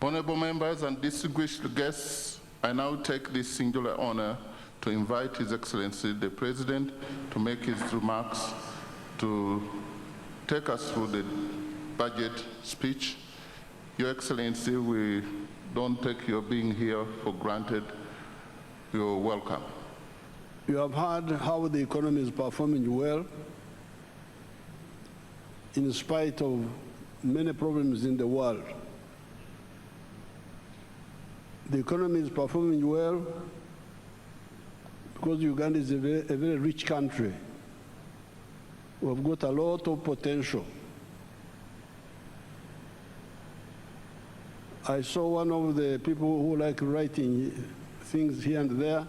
Honorable members and distinguished guests, I now take this singular honor to invite His Excellency the President to make his remarks, to take us through the budget speech. Your Excellency, we don't take your being here for granted. You're welcome. You have heard how the economy is performing well, in spite of many problems in the world. The economy is performing well because Uganda is a very rich country. We've got a lot of potential. I saw one of the people who like writing things here and there,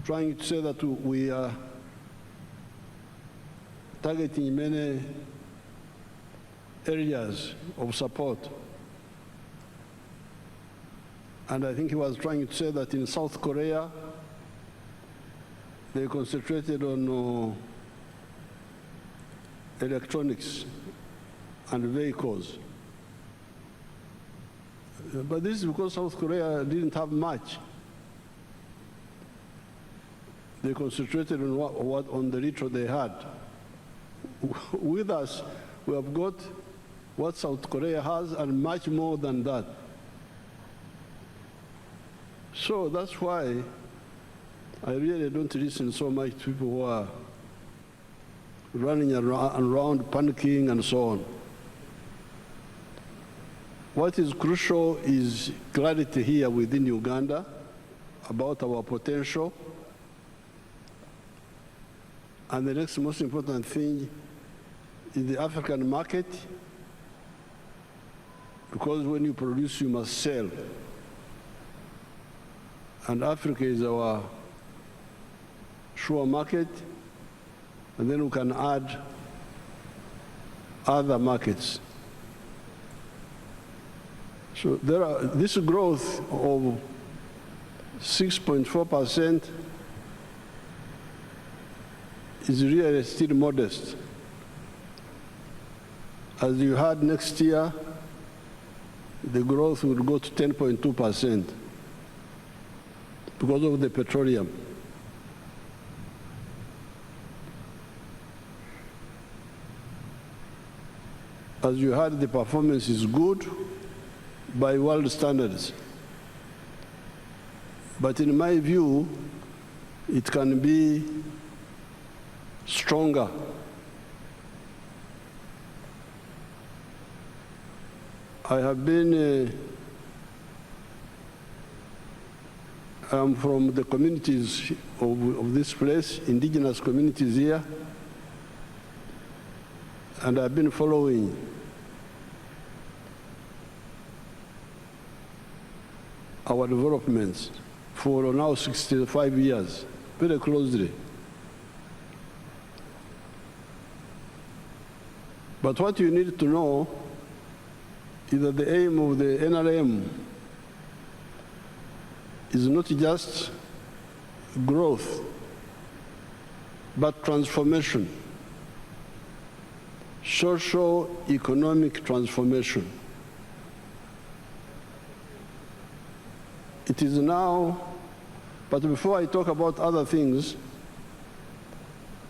trying to say that we are targeting many areas of support. And I think he was trying to say that in South Korea, they concentrated on electronics and vehicles. But this is because South Korea didn't have much. They concentrated on the little they had. With us, we have got what South Korea has and much more than that. So that's why I really don't listen so much to people who are running around panicking and so on. What is crucial is clarity here within Uganda about our potential. And the next most important thing is the African market, because when you produce, you must sell. And Africa is our sure market, and then we can add other markets. So this growth of 6.4% is really still modest. As you heard, next year, the growth will go to 10.2% because of the petroleum. As you heard, the performance is good by world standards. But in my view, it can be stronger. I have been, I'm from the communities of this place, indigenous communities here, and I've been following our developments for now 65 years, very closely. But what you need to know is that the aim of the NRM is not just growth, but transformation, socio-economic transformation. It is now, but before I talk about other things,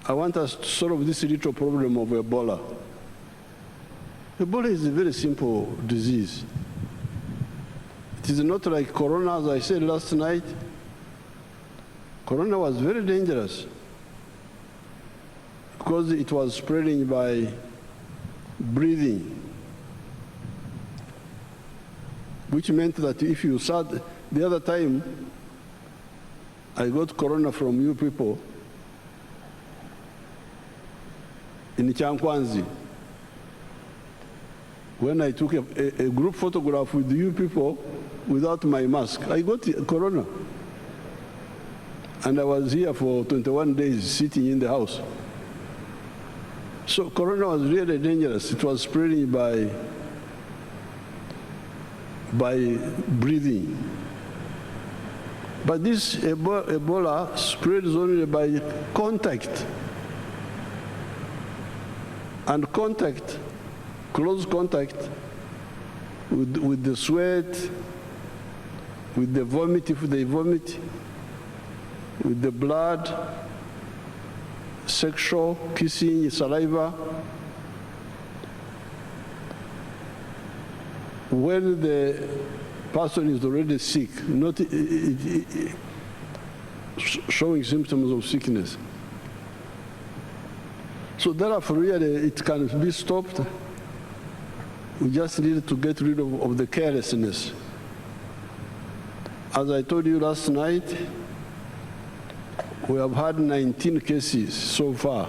I want us to solve this little problem of Ebola. Ebola is a very simple disease. It is not like Corona, as I said last night. Corona was very dangerous because it was spreading by breathing, which meant that if you saw the other time I got Corona from you people in Chankwanzi, when I took a group photograph with you people without my mask, I got Corona. And I was here for 21 days sitting in the house. So Corona was really dangerous. It was spreading by breathing. But this Ebola spreads only by contact. And contact, close contact, with the sweat, with the vomit if they vomit, with the blood, sexual, kissing, saliva. When the person is already sick, not showing symptoms of sickness. So therefore, really, it can be stopped. We just need to get rid of the carelessness. As I told you last night, we have had 19 cases so far.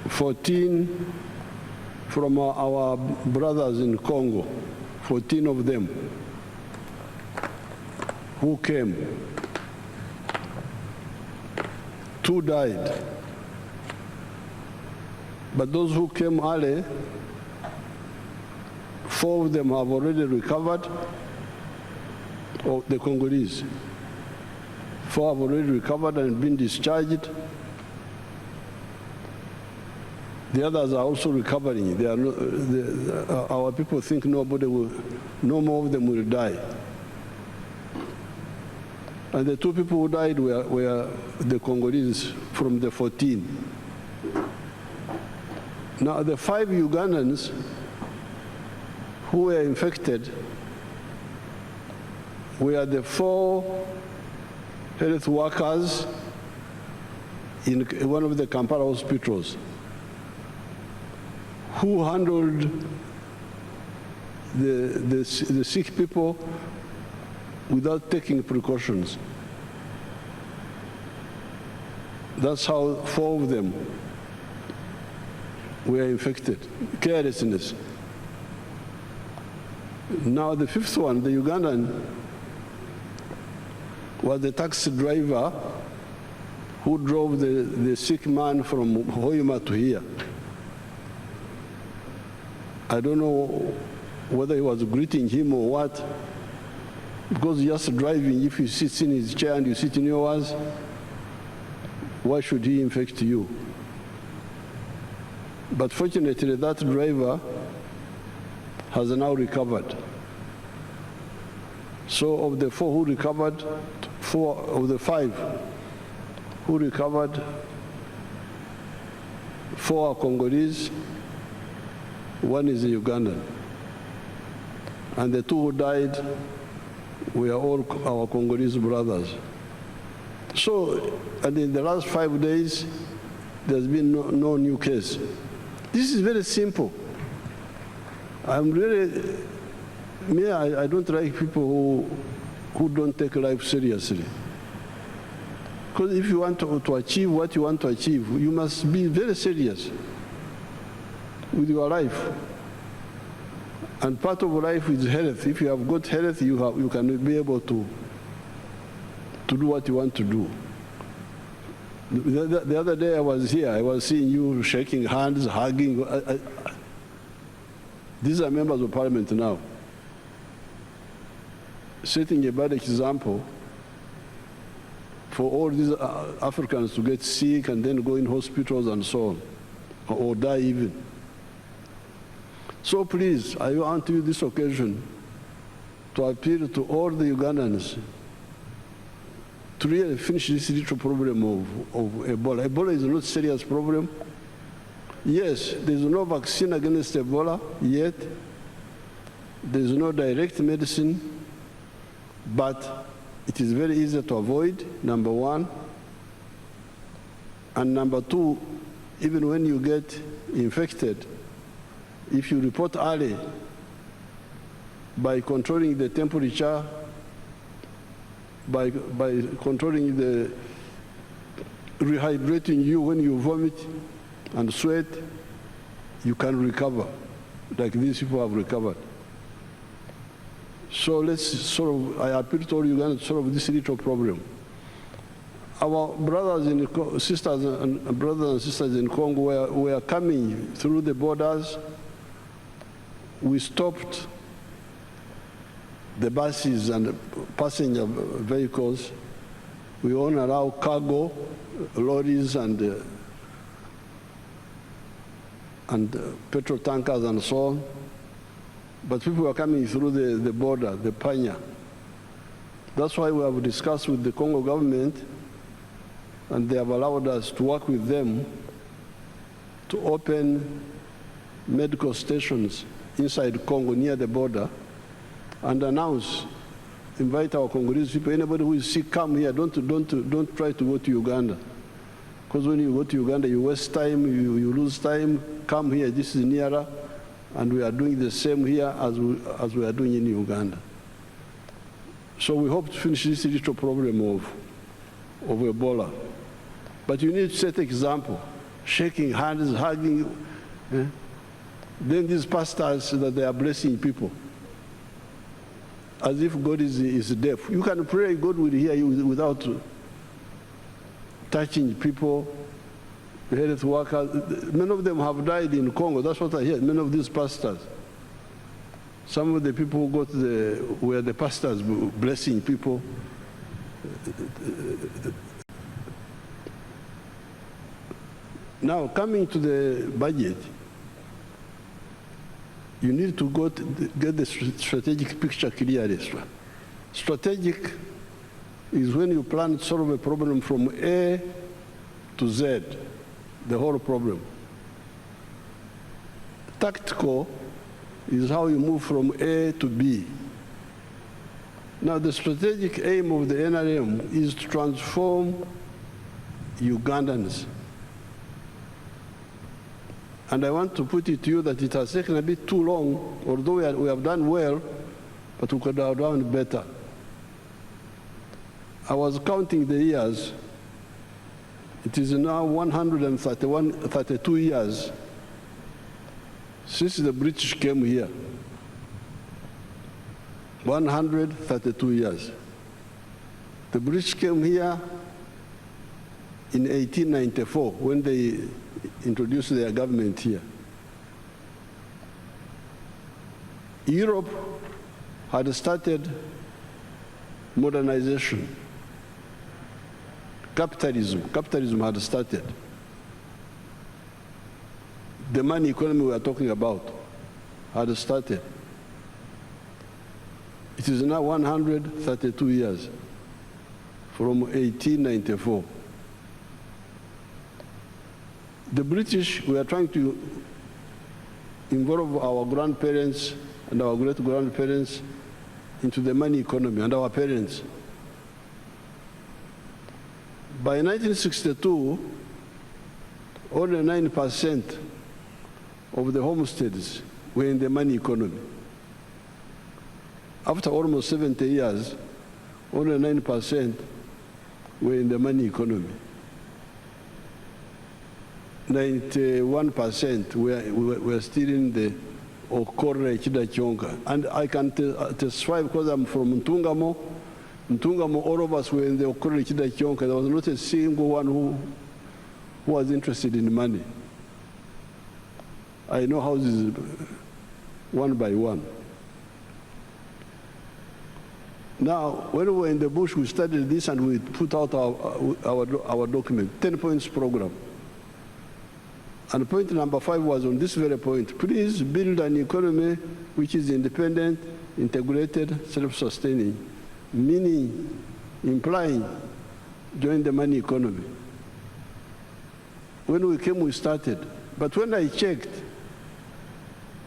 14 from our brothers in Congo, 14 of them who came. 2 died. But those who came early, 4 of them have already recovered, or the Congolese. 4 have already recovered and been discharged. The others are also recovering. They are not, our people think no more of them will die. And the 2 people who died were the Congolese from the 14. Now, the 5 Ugandans who were infected were the 4 health workers in one of the Kampala hospitals who handled the sick people without taking precautions. That's how 4 of them were infected. Carelessness. Now the 5th one, the Ugandan, was the taxi driver who drove the sick man from Hoima to here. I don't know whether he was greeting him or what, because just driving, if he sits in his chair and you sit in yours, why should he infect you? But fortunately, that driver has now recovered. So of the 4 who recovered, 4 of the 5 who recovered, 4 are Congolese, 1 is a Ugandan. And the 2 who died were all our Congolese brothers. So, and in the last 5 days, there's been no new case. This is very simple. I'm really, I don't like people who don't take life seriously. Because if you want to achieve what you want to achieve, you must be very serious with your life. And part of life is health. If you have good health, you can be able to do what you want to do. The other day I was here, I was seeing you shaking hands, hugging. These are members of parliament now, setting a bad example for all these Africans to get sick and then go in hospitals and so on, or die even. So please, I want to use this occasion to appeal to all the Ugandans to really finish this little problem of Ebola. Ebola is not a serious problem. Yes, there's no vaccine against Ebola yet. There's no direct medicine, but it is very easy to avoid, number 1. And number 2, even when you get infected, if you report early by controlling the temperature, by controlling rehydrating you when you vomit and sweat, you can recover, like these people have recovered. So let's I appeal to all Ugandans to solve this little problem. Our brothers and sisters in Congo were coming through the borders. We stopped the buses and passenger vehicles. We won't allow cargo, lorries, and and petrol tankers and so on. But people are coming through the border, the Panya. That's why we have discussed with the Congo government, and they have allowed us to work with them to open medical stations inside Congo near the border and announce, invite our Congolese people, anybody who is sick, come here, don't try to go to Uganda. Because when you go to Uganda, you waste time, you lose time, come here, this is nearer, and we are doing the same here as we are doing in Uganda. So we hope to finish this little problem of Ebola. But you need to set example, shaking hands, hugging. Then these pastors that they are blessing people, as if God is deaf. You can pray, God will hear you without touching people, health workers. Many of them have died in Congo. That's what I hear, many of these pastors. Some of the people who were the pastors blessing people. Now, coming to the budget, you need to get the strategic picture clearly. Strategic is when you plan to solve a problem from A to Z, the whole problem. Tactical is how you move from A to B. Now, the strategic aim of the NRM is to transform Ugandans. And I want to put it to you that it has taken a bit too long, although we have done well, but we could have done better. I was counting the years. It is now 32 years since the British came here. 132 years. The British came here in 1894 when they introduced their government here. Europe had started modernization. Capitalism had started. The money economy we are talking about had started. It is now 132 years from 1894. The British were trying to involve our grandparents and our great-grandparents into the money economy, and our parents. By 1962, only 9% of the homesteads were in the money economy. After almost 70 years, only 9% were in the money economy. 91% were still in the Okore Chidachonga. And I can testify because I'm from Ntungamo. Ntungamo, all of us were in the Okore Chidachonga. There was not a single one who was interested in money. I know houses one by one. Now, when we were in the bush, we studied this and we put out our document, 10 points program. And point number 5 was on this very point. Please build an economy which is independent, integrated, self-sustaining, meaning, implying, join the money economy. When we came, we started. But when I checked,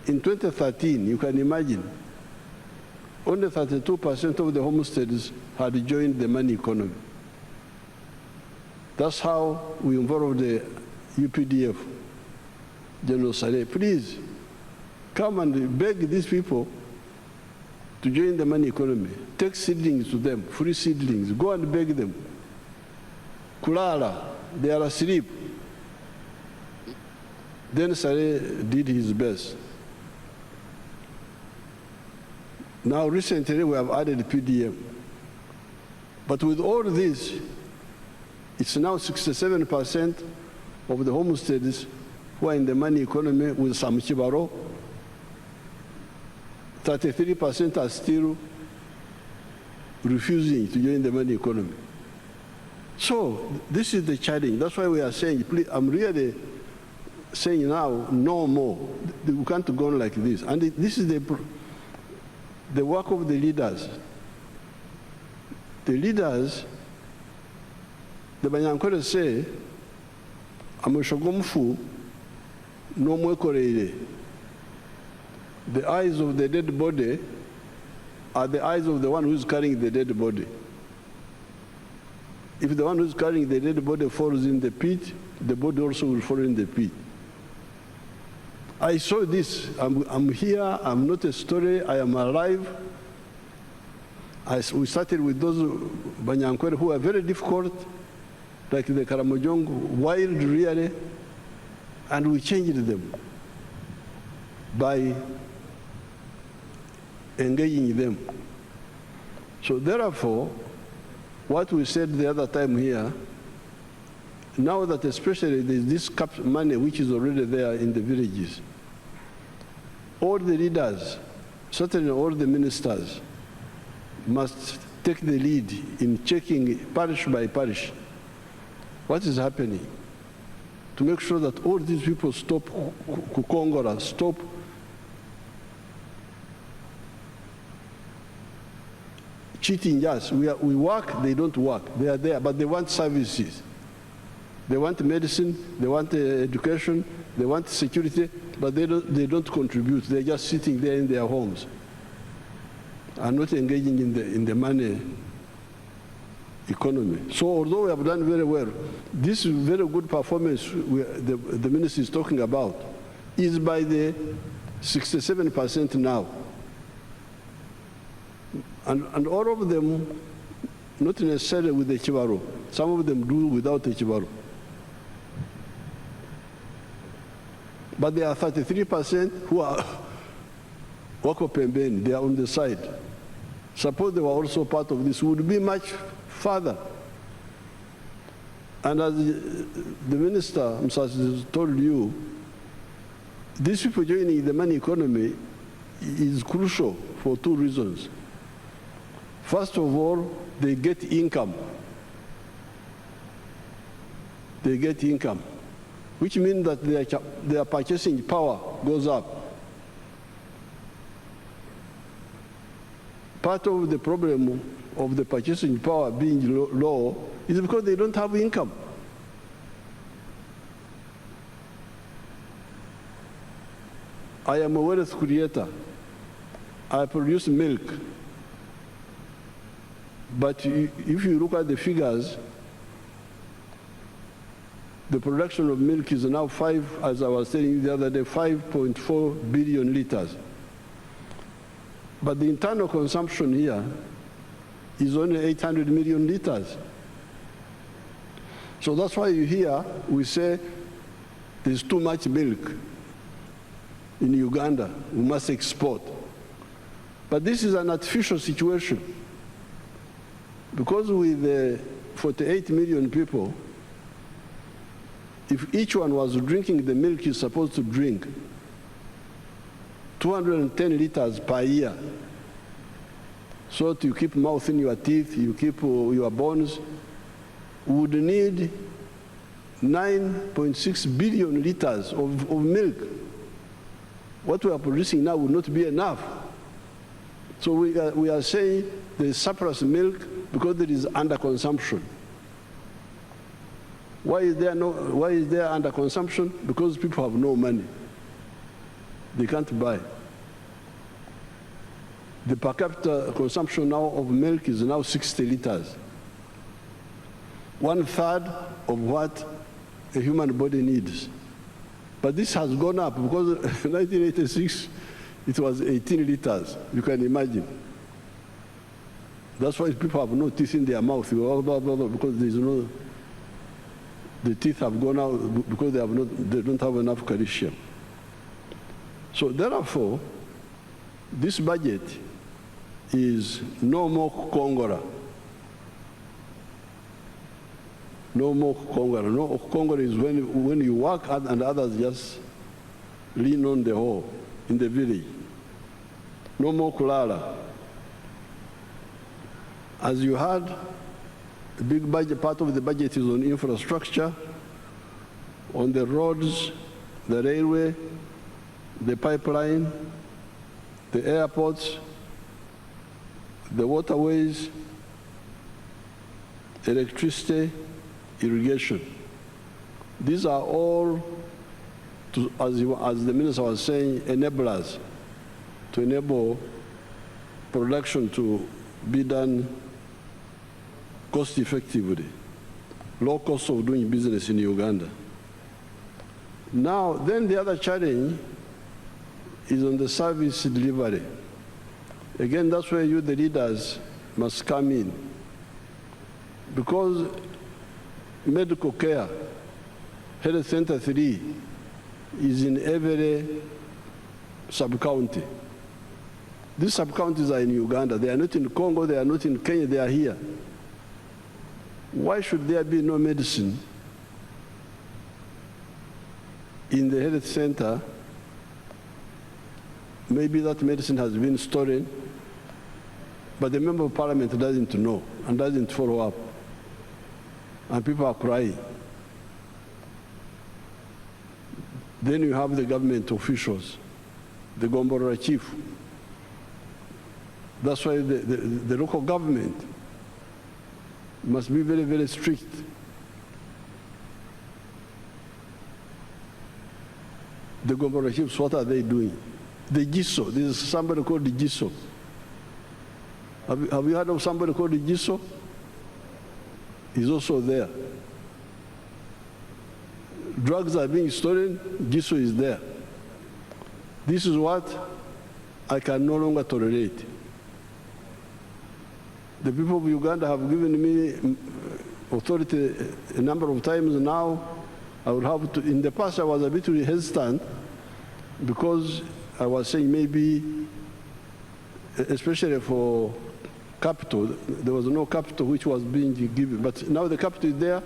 in 2013, you can imagine, only 32% of the homesteads had joined the money economy. That's how we involved the UPDF. General Saleh, please come and beg these people to join the money economy. Take seedlings to them, free seedlings. Go and beg them. Kulala, they are asleep. Then Saleh did his best. Now recently we have added PDM. But with all this, it's now 67% of the homesteads who are in the money economy with some chibaro. 33% are still refusing to join the money economy. So this is the challenge. That's why we are saying, please, I'm really saying now, no more. We can't go on like this. And this is the work of the leaders. The leaders, the Banyankore say, Amushogomfu, no mwekoreire. The eyes of the dead body are the eyes of the one who's carrying the dead body. If the one who's carrying the dead body falls in the pit, the body also will fall in the pit. I saw this. I'm here. I'm not a story. I am alive. We started with those Banyankore who are very difficult, like the Karamojong, wild really, and we changed them by engaging them. So therefore, what we said the other time here, now that especially there's this money which is already there in the villages, all the leaders, certainly all the ministers, must take the lead in checking parish by parish what is happening, to make sure that all these people stop kukongora, stop cheating us. We work, they don't work. They are there, but they want services. They want medicine, they want education, they want security, but they don't contribute. They're just sitting there in their homes and not engaging in the money economy. So although we have done very well, this very good performance the minister is talking about is by the 67% now. And all of them, not necessarily with the Chibaro. Some of them do without the Chibaro. But there are 33% who are Wako Pembeni, they are on the side. Suppose they were also part of this, would be much further. And as the minister Museveni told you, these people joining the money economy is crucial for two reasons. First of all, they get income. They get income, which means that their purchasing power goes up. Part of the problem of the purchasing power being low is because they don't have income. I am a wealth creator. I produce milk. But if you look at the figures, the production of milk is now as I was saying the other day, 5.4 billion liters. But the internal consumption here is only 800 million liters. So that's why you hear we say there's too much milk in Uganda, we must export. But this is an artificial situation, because with 48 million people, if each one was drinking the milk he's supposed to drink, 210 liters per year. So to keep mouth in your teeth, you keep your bones, would need 9.6 billion liters of milk. What we are producing now would not be enough. So we are saying there is surplus milk because there is underconsumption. Why is there underconsumption? Because people have no money. They can't buy. The per capita consumption now of milk is now 60 liters. 1/3 of what a human body needs. But this has gone up because in 1986, it was 18 liters. You can imagine. That's why people have no teeth in their mouth, because there's no, the teeth have gone out because they don't have enough calcium. So therefore, this budget is no more Kongora. No more Kongora. No, Kongora is when you work and others just lean on the whole in the village. No more Kulala. As you heard, the big budget, part of the budget is on infrastructure, on the roads, the railway, the pipeline, the airports, the waterways, electricity, irrigation. These are all, as the minister was saying, enablers to enable production to be done cost effectively, low cost of doing business in Uganda. Now, then the other challenge is on the service delivery. Again, that's where you, the leaders, must come in. Because medical care, Health Center 3, is in every sub-county. These sub-counties are in Uganda. They are not in Congo, they are not in Kenya, they are here. Why should there be no medicine in the health center? Maybe that medicine has been stolen, but the member of parliament doesn't know and doesn't follow up. And people are crying. Then you have the government officials, the Gombora chief. That's why the local government must be very, very strict. The Gombora chiefs, what are they doing? The GISO, there's somebody called the GISO. Have you heard of somebody called the GISO? He's also there. Drugs are being stolen, GISO is there. This is what I can no longer tolerate. The people of Uganda have given me authority a number of times now. I would have to, in the past I was a bit hesitant because I was saying maybe, especially for capital, there was no capital which was being given, but now the capital is there,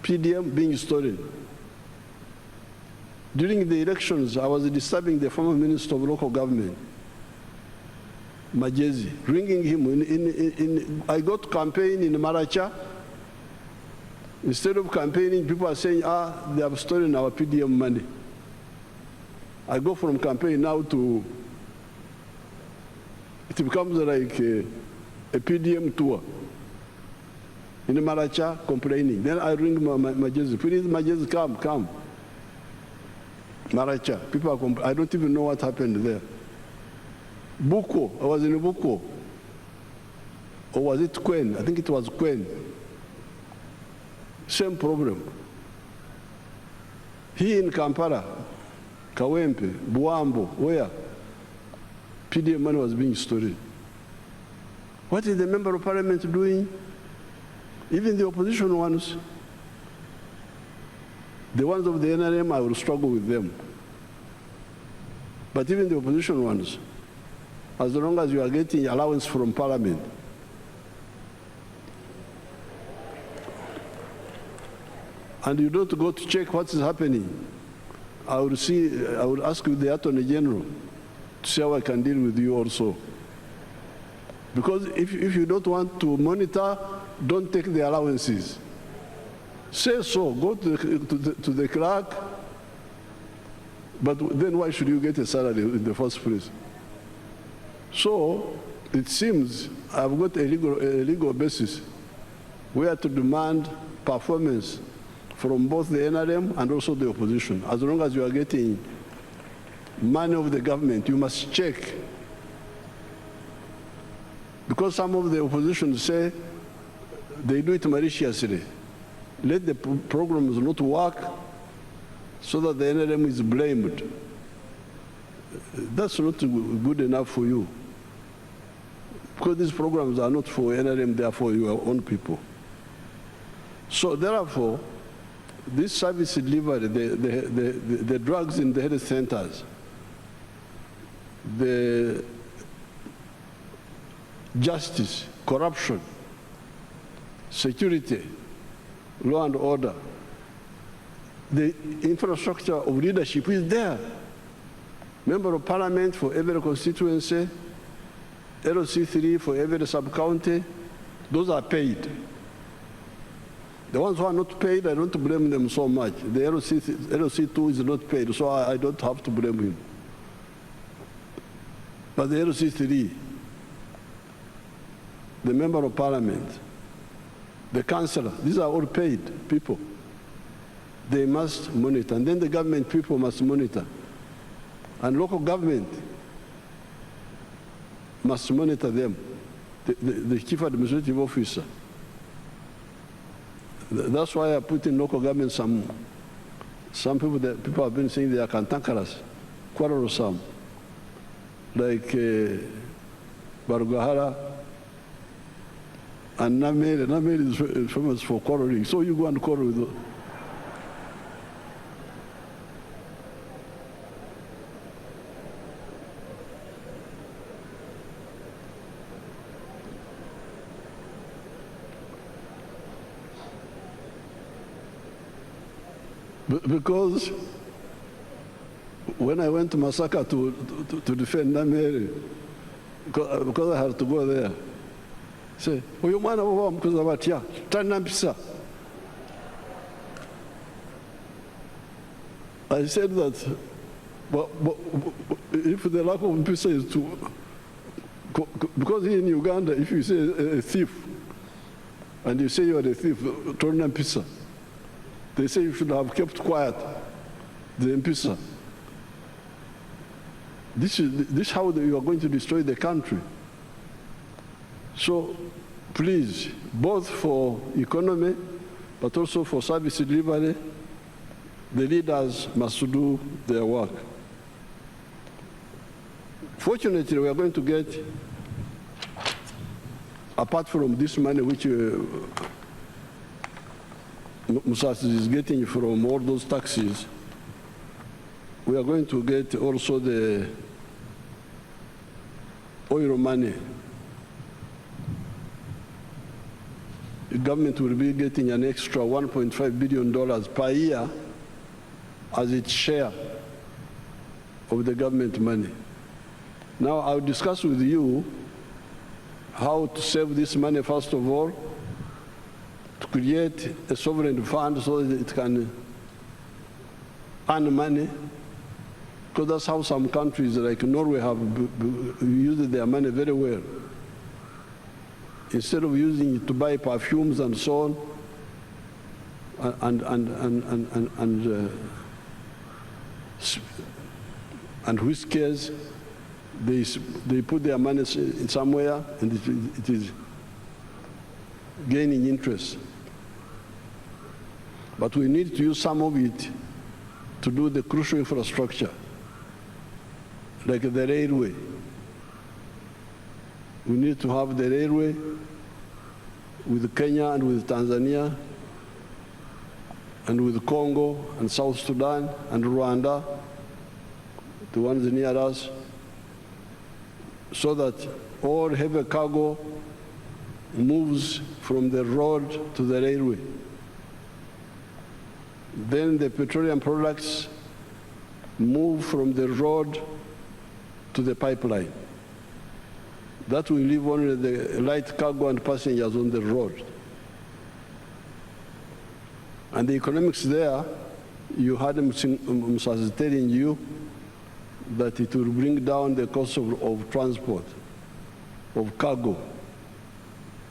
PDM being stolen. During the elections, I was disturbing the former Minister of Local Government, Majezi, ringing him. I got to campaign in Maracha. Instead of campaigning, people are saying, they have stolen our PDM money. I go from campaign now to, it becomes like a PDM tour. In Maracha, complaining. Then I ring Majezi, please, Majezi, come. Maracha, people are I don't even know what happened there. Buko, I was in Buko. Or was it Kwen? I think it was Kwen. Same problem. Here in Kampala, Kawempe, Buambo, where PDM money was being stolen. What is the member of parliament doing? Even the opposition ones, the ones of the NRM, I will struggle with them. But even the opposition ones, as long as you are getting allowance from parliament, and you don't go to check what is happening, I would ask you, the Attorney General, to see how I can deal with you also. Because if you don't want to monitor, don't take the allowances. Say so, go to the clerk, but then why should you get a salary in the first place? So it seems I've got a legal basis where to demand performance from both the NRM and also the opposition. As long as you are getting money of the government, you must check. Because some of the opposition say they do it maliciously. Let the programs not work so that the NRM is blamed. That's not good enough for you. Because these programs are not for NRM, they are for your own people. So therefore, this service delivery, the drugs in the health centers, the justice, corruption, security, law and order, the infrastructure of leadership is there. Member of parliament for every constituency, LC3 for every sub-county, those are paid. The ones who are not paid, I don't blame them so much. The LC2 is not paid, so I don't have to blame him. But the LC3, the member of parliament, the councillor, these are all paid people. They must monitor, and then the government people must monitor. And local government must monitor them, the chief administrative officer. That's why I put in local government some people that people have been saying they are cantankerous, quarrelsome, like Barugahara and Namere. Namere is famous for quarreling, so you go and quarrel with them. Because when I went to Masaka to defend Namere, because I had to go there, say, "Uyu mwana wa mkuza batya, tanampisa." I said that, but if the lack of mpisa is to, because in Uganda, if you say a thief, and you say you are a thief, tanampisa. They say you should have kept quiet, the Mpisa. This is how you are going to destroy the country. So please, both for economy, but also for service delivery, the leaders must do their work. Fortunately, we are going to get, apart from this money which Museveni is getting from all those taxes, we are going to get also the oil money. The government will be getting an extra $1.5 billion per year as its share of the government money. Now I'll discuss with you how to save this money first of all, to create a sovereign fund so that it can earn money, because that's how some countries like Norway have used their money very well. Instead of using it to buy perfumes and so on, and whiskers, they put their money in somewhere, and it is gaining interest. But we need to use some of it to do the crucial infrastructure, like the railway. We need to have the railway with Kenya and with Tanzania and with Congo and South Sudan and Rwanda, the ones near us, so that all heavy cargo moves from the road to the railway. Then the petroleum products move from the road to the pipeline. That will leave only the light cargo and passengers on the road. And the economics there, you had them telling you that it will bring down the cost of transport, of cargo,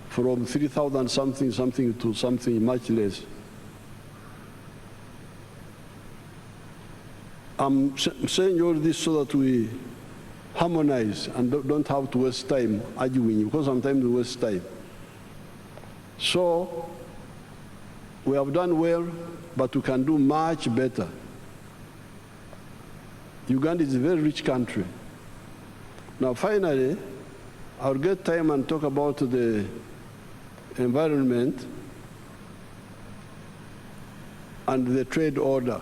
from 3,000 something to something much less. I'm saying all this so that we harmonize and don't have to waste time arguing, because sometimes we waste time. So we have done well, but we can do much better. Uganda is a very rich country. Now finally, I'll get time and talk about the environment and the trade order,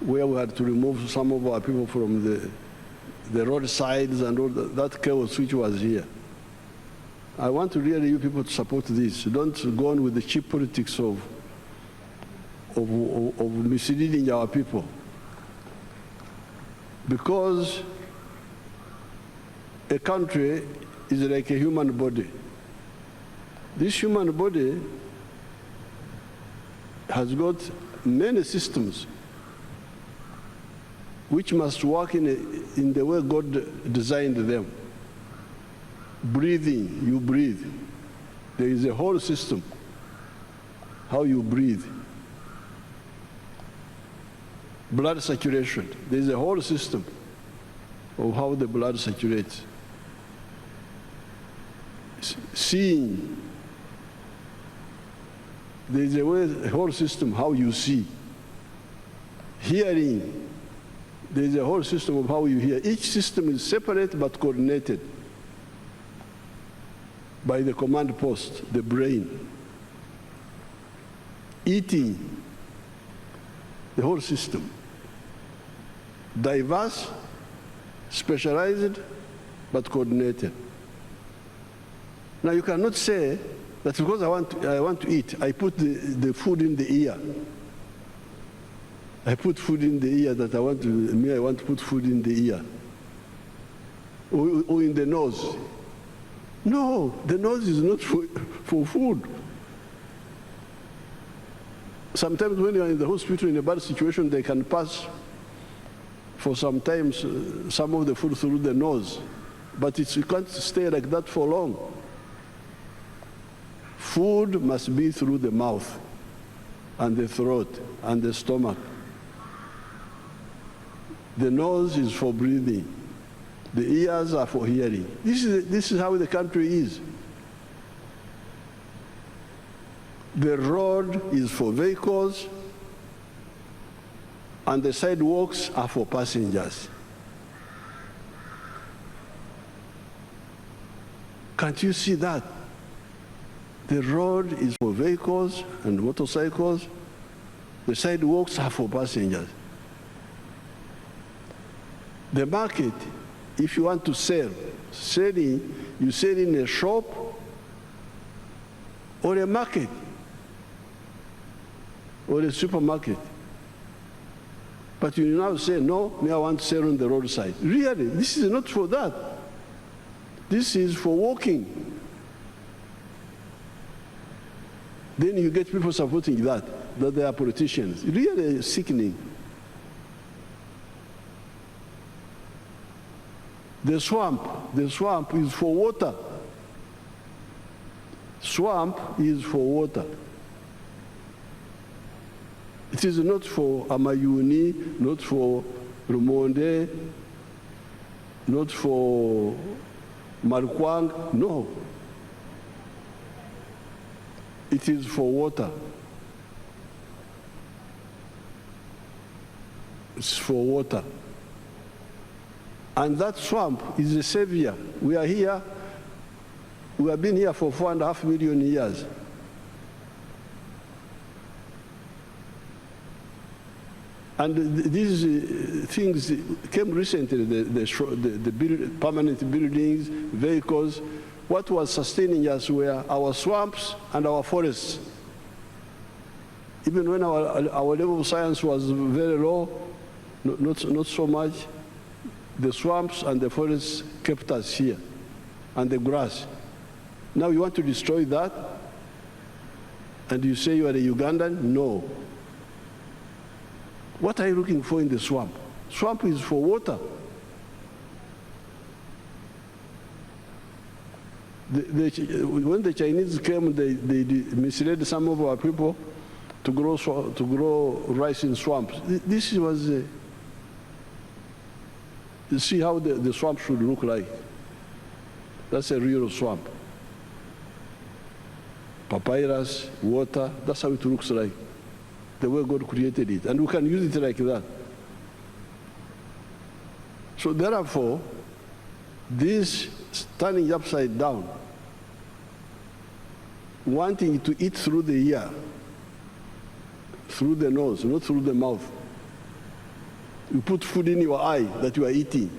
where we had to remove some of our people from the roadsides and all that chaos which was here. I want to really you people to support this. Don't go on with the cheap politics of misleading our people. Because a country is like a human body. This human body has got many systems which must work in the way God designed them. Breathing, you breathe. There is a whole system, how you breathe. Blood circulation, there is a whole system of how the blood circulates. Seeing, there is a whole system how you see. Hearing, there is a whole system of how you hear. Each system is separate but coordinated by the command post, the brain. Eating, the whole system. Diverse, specialized, but coordinated. Now you cannot say that because I want to eat, I put the food in the ear. I put food in the ear that I want to put food in the ear. Or in the nose. No, the nose is not for food. Sometimes when you are in the hospital in a bad situation, they can pass for sometimes some of the food through the nose. But you can't stay like that for long. Food must be through the mouth and the throat and the stomach. The nose is for breathing. The ears are for hearing. This is how the country is. The road is for vehicles, and the sidewalks are for passengers. Can't you see that? The road is for vehicles and motorcycles. The sidewalks are for passengers. The market, if you want to sell, you sell in a shop or a market or a supermarket. But you now say, no, I want to sell on the roadside. Really, this is not for that. This is for walking. Then you get people supporting that they are politicians. Really sickening. The swamp is for water. Swamp is for water. It is not for Amayuni, not for Rumonde, not for Markwang, no. It is for water. It's for water. And that swamp is a savior. We are here, we have been here for 4.5 million years. And these things came recently, the permanent buildings, vehicles. What was sustaining us were our swamps and our forests. Even when our level of science was very low, not so much, the swamps and the forests kept us here, and the grass. Now you want to destroy that? And you say you are a Ugandan? No. What are you looking for in the swamp? Swamp is for water. When the Chinese came, they misled some of our people to grow rice in swamps. This was, you see how the swamp should look like. That's a real swamp. Papyrus, water, that's how it looks like, the way God created it. And we can use it like that. So therefore, this standing upside down, wanting to eat through the ear, through the nose, not through the mouth. You put food in your eye that you are eating.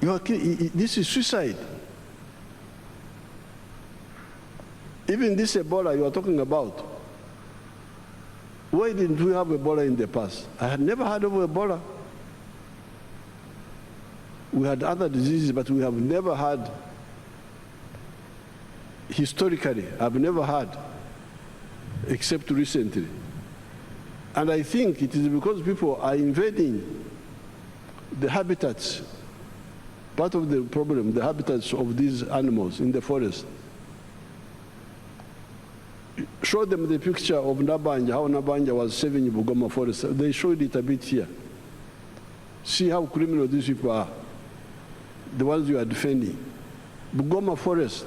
This is suicide. Even this Ebola you are talking about, why didn't we have Ebola in the past? I had never heard of Ebola. We had other diseases, but we have never had, historically, I've never had except recently. And I think it is because people are invading the habitats, part of the problem, the habitats of these animals in the forest. Show them the picture of Nabanja, how Nabanja was saving Bugoma forest. They showed it a bit here. See how criminal these people are, the ones you are defending. Bugoma forest.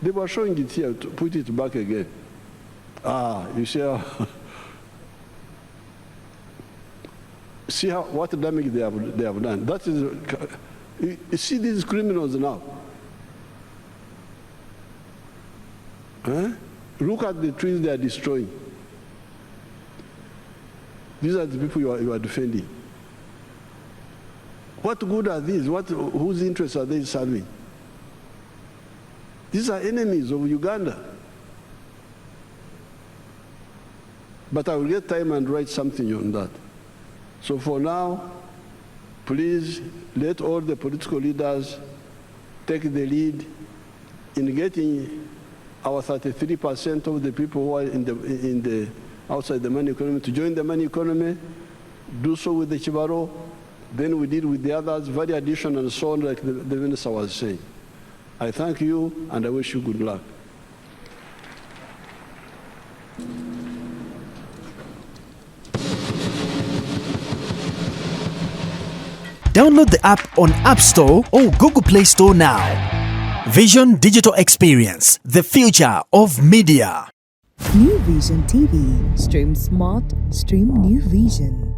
They were showing it here, to put it back again. You see how, see how, what damage they have done. That is, you see these criminals now. Huh? Look at the trees they are destroying. These are the people you are defending. What good are these? Whose interests are they serving? These are enemies of Uganda. But I will get time and write something on that. So for now, please let all the political leaders take the lead in getting our 33% of the people who are outside the money economy to join the money economy, do so with the Chibaro, then we deal with the others, value addition and so on, like the minister was saying. I thank you and I wish you good luck. Download the app on App Store or Google Play Store now. Vision Digital Experience, the future of media. New Vision TV. Stream smart, stream New Vision.